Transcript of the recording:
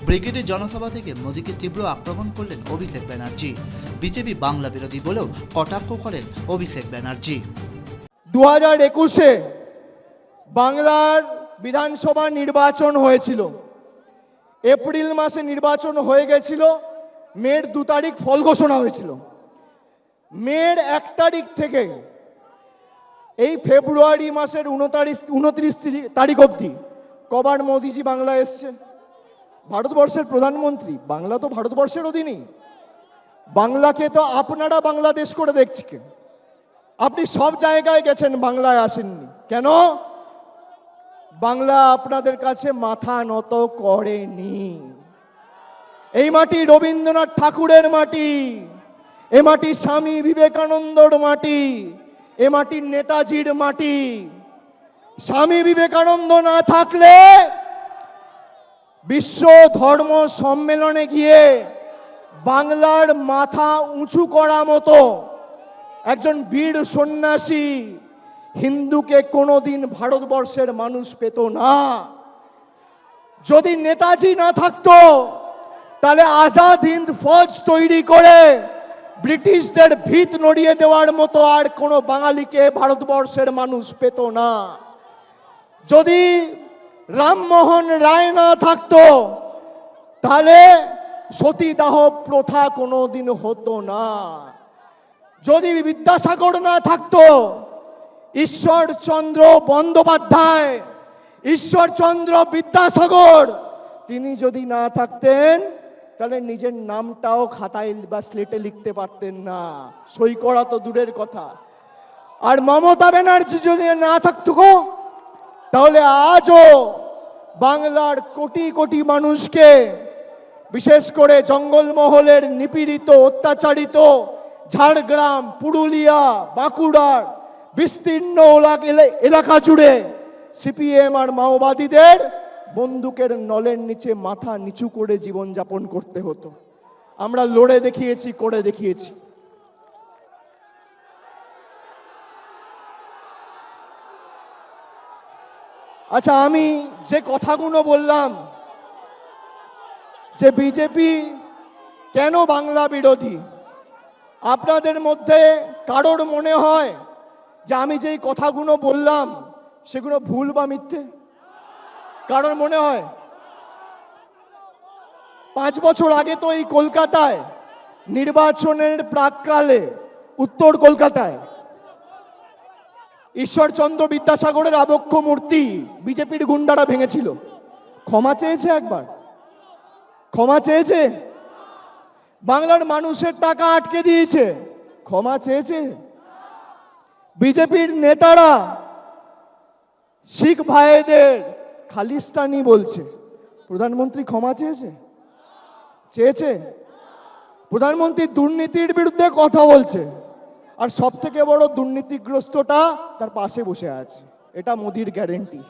ব্রিগেডের জনসভা থেকে মোদীকে তীব্র আক্রমণ করলেন অভিষেক ব্যানার্জি। বিজেপি বাংলা বিরোধী বলেও কটাক্ষ করেন অভিষেক ব্যানার্জি। 2021-এ বাংলার বিধানসভা নির্বাচন হয়েছিল। এপ্রিল মাসে নির্বাচন হয়ে গেছিল, মের 2 তারিখ ফল ঘোষণা হয়েছিল। মের 1 তারিখ থেকে এই ফেব্রুয়ারি মাসের 29 তারিখ অবধি কবার মোদীজি বাংলা এসছে? ভারতবর্ষের প্রধানমন্ত্রী, বাংলা তো ভারতবর্ষের অধীনেই। বাংলাকে তো আপনারা বাংলাদেশ করে দেখছেন। আপনি সব জায়গায় গেছেন, বাংলায় আসেননি কেন? বাংলা আপনাদের কাছে মাথা নত করেনি। এই মাটি রবীন্দ্রনাথ ঠাকুরের মাটি, এ মাটি স্বামী বিবেকানন্দর মাটি, এ মাটি নেতাজির মাটি। স্বামী বিবেকানন্দ না থাকলে বিশ্ব ধর্ম সম্মেলনে গিয়ে বাংলার মাথা উঁচু করা মতো একজন বীর সন্ন্যাসী হিন্দুকে কোনোদিন ভারতবর্ষের মানুষ পেত না। যদি নেতাজি না থাকতো তাহলে আজাদ হিন্দ ফৌজ তৈরি করে ব্রিটিশদের ভিত নড়িয়ে দেওয়ার মতো আর কোনো বাঙালিকে ভারতবর্ষের মানুষ পেত না। যদি রামমোহন রায় না থাকতো তাহলে সতীদাহ প্রথা কোনোদিন হতো না। যদি বিদ্যাসাগর না থাকতো, ঈশ্বরচন্দ্র বন্দ্যোপাধ্যায়, ঈশ্বরচন্দ্র বিদ্যাসাগর, তিনি যদি না থাকতেন তাহলে নিজের নামটাও খাতায় বা স্লেটে লিখতে পারতেন না, সই করা তো দূরের কথা। আর মমতা ব্যানার্জি যদি না থাকতো তাহলে আজও বাংলার কোটি কোটি মানুষকে, বিশেষ করে জঙ্গলমহলের নিপীড়িত অত্যাচারিত ঝাড়গ্রাম, পুরুলিয়া, বাঁকুড়ার বিস্তীর্ণ এলাকা জুড়ে সিপিএম আর মাওবাদীদের বন্দুকের নলের নিচে মাথা নিচু করে জীবনযাপন করতে হতো। আমরা লড়ে দেখিয়েছি, করে দেখিয়েছি। আচ্ছা, আমি যে কথাগুলো বললাম যে বিজেপি কেন বাংলা বিরোধী, আপনাদের মধ্যে কারোর মনে হয় যে আমি যেই কথাগুলো বললাম সেগুলো ভুল বা মিথ্যে? কারোর মনে হয়? 5 বছর আগে তো এই কলকাতায় নির্বাচনের প্রাককালে উত্তর কলকাতায় ঈশ্বরচন্দ্র বিদ্যাসাগরের আবক্ষ মূর্তি বিজেপির গুন্ডারা ভেঙেছিল। ক্ষমা চেয়েছে একবার? ক্ষমা চেয়েছে? বাংলার মানুষের টাকা আটকে দিয়েছে, ক্ষমা চেয়েছে? বিজেপির নেতারা শিখ ভাইদের খালিস্তানি বলছে, প্রধানমন্ত্রী ক্ষমা চেয়েছে? চেয়েছে? প্রধানমন্ত্রী দুর্নীতির বিরুদ্ধে কথা বলছে, আর সব থেকে বড় দুর্নীতিগ্রস্তটা তার পাশে বসে আছে। এটা মোদির গ্যারেন্টি।